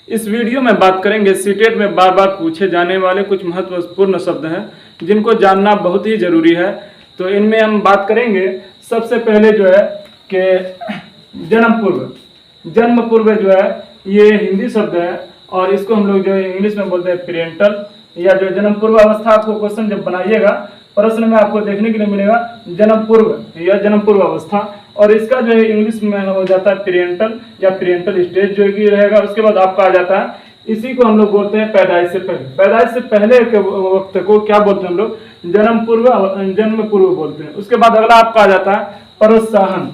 इस वीडियो में बात करेंगे सीटेट में बार बार पूछे जाने वाले कुछ महत्वपूर्ण शब्द हैं जिनको जानना बहुत ही जरूरी है। तो इनमें हम बात करेंगे सबसे पहले जो है कि जन्म पूर्व जो है ये हिंदी शब्द है और इसको हम लोग जो है इंग्लिश में बोलते हैं पेरेंटल, या जो जन्म पूर्व अवस्था। आपको क्वेश्चन जब बनाइएगा प्रश्न में आपको देखने के लिए मिलेगा जन्म पूर्व या जन्म पूर्व अवस्था, और इसका जो है इंग्लिश में हो जाता है पेरेंटल या पेरेंटल स्टेज जो कि रहेगा। उसके बाद आपका आ जाता है, इसी को हम लोग बोलते हैं पैदाइश से पहले। पैदाइश से पहले के वक्त को क्या बोलते हैं हम लोग, जन्म पूर्व बोलते हैं। उसके बाद अगला आपका आ जाता है प्रोत्साहन।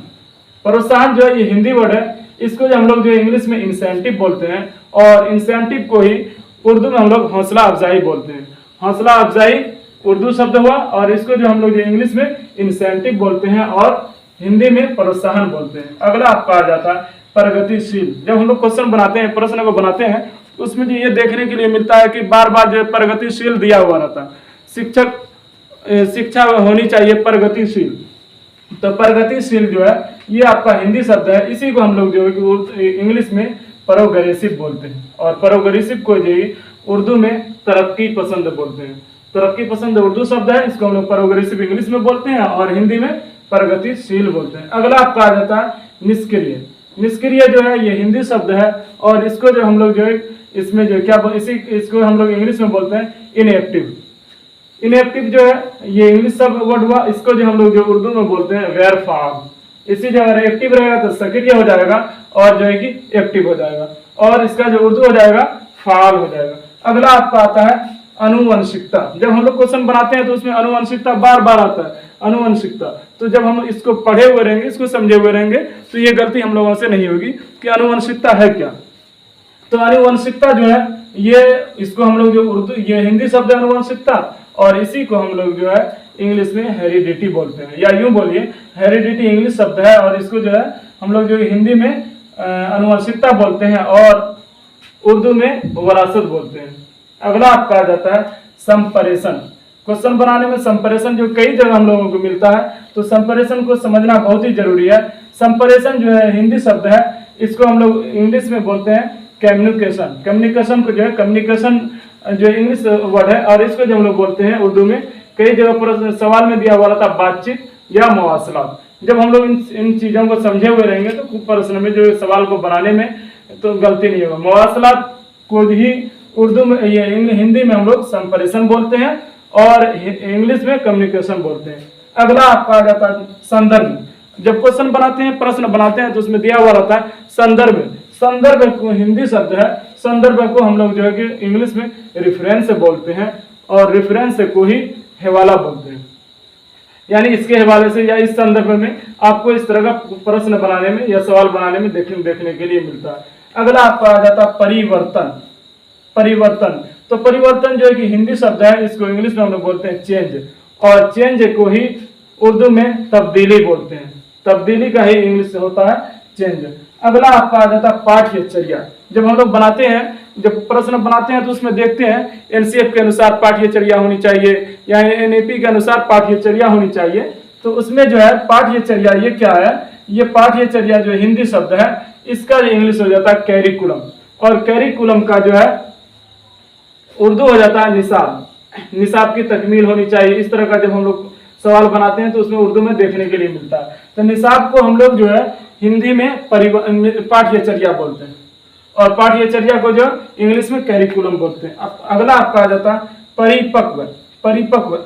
प्रोत्साहन जो है ये हिंदी वर्ड है, इसको जो हम लोग जो इंग्लिश में इंसेंटिव बोलते हैं, और इंसेंटिव को ही उर्दू में हम लोग हौसला अफजाई बोलते हैं। हौसला अफजाई उर्दू शब्द हुआ और इसको जो हम लोग जो इंग्लिश में इंसेंटिव बोलते हैं और हिंदी में प्रोत्साहन बोलते हैं। अगला आपका आ जाता है प्रगतिशील। जब हम लोग क्वेश्चन बनाते हैं, प्रश्न को बनाते हैं, उसमें जो ये देखने के लिए मिलता है कि बार बार जो है प्रगतिशील दिया हुआ रहता है। शिक्षा होनी चाहिए प्रगतिशील, तो प्रगतिशील जो है ये आपका हिंदी शब्द है। इसी को हम लोग जो है इंग्लिश में प्रोग्रेसिव बोलते हैं, और प्रोग्रेसिव को जो है उर्दू में तरक्की पसंद बोलते हैं। तरक्की पसंद उर्दू शब्द है, इसको हम लोग प्रोग्रेसिव इंग्लिश में बोलते हैं और हिंदी में प्रगतिशील बोलते हैं। अगला आपका आ जाता है निष्क्रिय। निष्क्रिय जो है ये हिंदी शब्द है और इसको जो हम लोग जो है इसमें जो क्या इसको हम लोग इंग्लिश में बोलते हैं इनएक्टिव। इनएक्टिव जो है ये इंग्लिश शब्द वर्ड हुआ, इसको जो हम लोग जो उर्दू में बोलते हैं गैरफाल। इसी जगह एक्टिव रहेगा तो सक्रिय हो जाएगा और जो है कि एक्टिव हो जाएगा, और इसका जो उर्दू हो जाएगा फाल हो जाएगा। अगला आपका आता है अनुवंशिकता। जब हम लोग क्वेश्चन बनाते हैं तो उसमें अनुवंशिकता बार बार आता है, अनुवंशिकता। तो जब हम इसको पढ़े हुए रहेंगे, इसको समझे हुए रहेंगे, तो ये गलती हम लोगों से नहीं होगी कि अनुवंशिकता है क्या। तो अनुवंशिकता जो है ये इसको हम लोग जो उर्दू ये हिंदी शब्द है अनुवंशिकता, और इसी को हम लोग जो है इंग्लिश में हेरिडिटी बोलते हैं, या यूं बोलिए हेरिडिटी इंग्लिश शब्द है और इसको जो है हम लोग जो हिंदी में अनुवंशिकता बोलते हैं और उर्दू में वरासत बोलते हैं। अगला आपका आ जाता है संप्रेषण। क्वेश्चन बनाने में संप्रेषण जो कई जगह हम लोगों को मिलता है, तो संप्रेषण को समझना बहुत ही जरूरी है। संप्रेषण जो है हिंदी शब्द है, इसको हम लोग इंग्लिश में बोलते हैं कम्युनिकेशन। कम्युनिकेशन को जो है कम्युनिकेशन जो इंग्लिश वर्ड है, और इसको जो हम लोग बोलते हैं उर्दू में कई जगह पर सवाल में दिया हुआ था बातचीत या मवासलात। जब हम लोग इन चीजों को समझे हुए रहेंगे तो प्रश्न में जो सवाल को बनाने में तो गलती नहीं होगा। मवासलात को ही उर्दू में ये हिंदी में हम लोग संप्रेषण बोलते हैं और इंग्लिश में कम्युनिकेशन बोलते हैं। अगला आपका आ जाता है संदर्भ। जब क्वेश्चन बनाते हैं, प्रश्न बनाते हैं, तो उसमें दिया हुआ रहता है संदर्भ। संदर्भ को हिंदी शब्द है, संदर्भ को हम लोग जो है कि इंग्लिश में रेफरेंस बोलते हैं और रेफरेंस को ही हवाला बोलते हैं। यानी इसके हवाले से या इस संदर्भ में आपको इस तरह का प्रश्न बनाने में या सवाल बनाने में देखने के लिए मिलता है। अगला आपका आ जाता है परिवर्तन। परिवर्तन, तो परिवर्तन जो है कि हिंदी शब्द है, इसको इंग्लिश में हम लोग बोलते हैं चेंज, और चेंज को ही उर्दू में तब्दीली बोलते हैं। तब्दीली का ही इंग्लिश होता है चेंज। अगला आपका आ जाता है पाठ्यचर्या। जब हम लोग बनाते हैं, जब प्रश्न बनाते हैं तो उसमें देखते हैं एनसीएफ के अनुसार पाठ्यचर्या होनी चाहिए या एनईपी के अनुसार पाठ्यचर्या होनी चाहिए। तो उसमें जो है पाठ्यचर्या ये क्या है, ये पाठ्यचर्या जो हिंदी शब्द है, इसका जो इंग्लिश हो जाता है कैरिकुलम, और कैरिकुलम का जो है उर्दू हो जाता है निसाब। निसाब की तकमील होनी चाहिए। इस तरह का जब हम लोग सवाल बनाते हैं तो उसमें उर्दू में देखने के लिए मिलता है। तो निसाब को हम लोग जो है हिंदी में पाठ्यचर्या बोलते हैं और पाठ्यचर्या को जो इंग्लिश में कैरिकुलम बोलते हैं। अगला आपका आ जाता है परिपक्व। परिपक्व,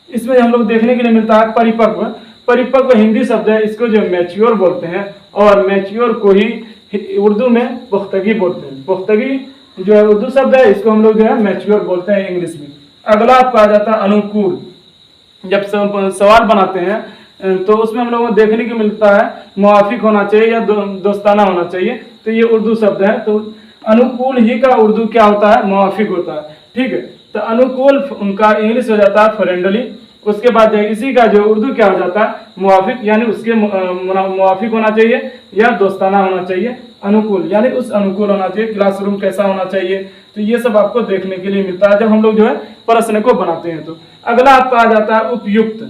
इसमें हम लोग देखने के लिए मिलता है परिपक्व। परिपक्व हिंदी शब्द है, इसको जो मैच्योर बोलते हैं और मैच्योर को ही उर्दू में पुख्तगी बोलते हैं। पुख्तगी जो है उर्दू शब्द है, इसको हम लोग जो है मैच्योर बोलते हैं इंग्लिश में। अगला आपका आ जाता है अनुकूल। जब सवाल बनाते हैं तो उसमें हम लोगों को देखने को मिलता है मुआफिक होना चाहिए या दोस्ताना होना चाहिए, तो ये उर्दू शब्द है। तो अनुकूल ही का उर्दू क्या होता है, मुआफिक होता है। ठीक है, तो अनुकूल उनका इंग्लिश हो जाता है फ्रेंडली। उसके बाद इसी का जो उर्दू क्या हो जाता है मुआफिक, यानी उसके मुआफिक होना चाहिए या दोस्ताना होना चाहिए। अनुकूल यानी उस अनुकूल होना चाहिए। क्लासरूम कैसा होना चाहिए, तो ये सब आपको देखने के लिए मिलता है जब हम लोग जो है प्रश्न को बनाते हैं। तो अगला आपका आ जाता है उपयुक्त।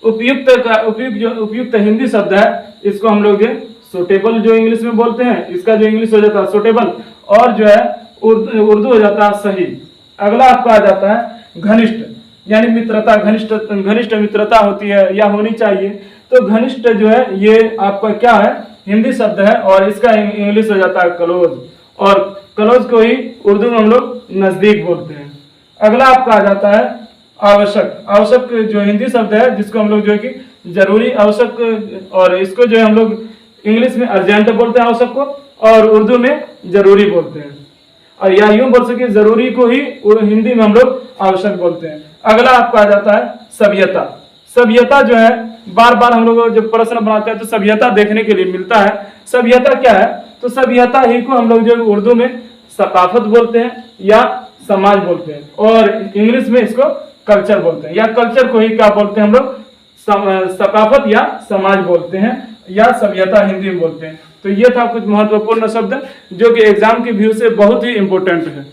उपयुक्त हिंदी शब्द है, इसको हम लोग जो सुटेबल जो इंग्लिश में बोलते हैं, इसका जो इंग्लिश हो जाता है सुटेबल, और जो है उर्दू हो जाता है सही। अगला आपका आ जाता है घनिष्ठ, यानी मित्रता, घनिष्ठ मित्रता होती है या होनी चाहिए। तो घनिष्ठ जो है ये आपका क्या है, हिंदी शब्द है, और इसका इंग्लिश हो जाता है क्लोज, और क्लोज को ही उर्दू में हम लोग नजदीक बोलते हैं। अगला आपका आ जाता है आवश्यक। आवश्यक जो हिंदी शब्द है, जिसको हम लोग जो है कि जरूरी, आवश्यक, और इसको जो है हम लोग इंग्लिश में अर्जेंट बोलते हैं आवश्यक को, और उर्दू में जरूरी बोलते हैं। और या यूं बोल सके जरूरी को ही हिंदी में हम लोग आवश्यक बोलते हैं। अगला आपका आ जाता है सभ्यता। सभ्यता जो है बार बार हम लोग जब प्रश्न बनाते हैं तो सभ्यता देखने के लिए मिलता है। सभ्यता क्या है, तो सभ्यता ही को हम लोग जो उर्दू में सकाफत बोलते हैं या समाज बोलते हैं, और इंग्लिश में इसको कल्चर बोलते हैं, या कल्चर को ही क्या बोलते हैं हम लोग, सकाफत या समाज बोलते हैं, या सभ्यता हिंदी में बोलते हैं। तो ये था कुछ महत्वपूर्ण शब्द जो कि एग्जाम के व्यू से बहुत ही इंपॉर्टेंट है।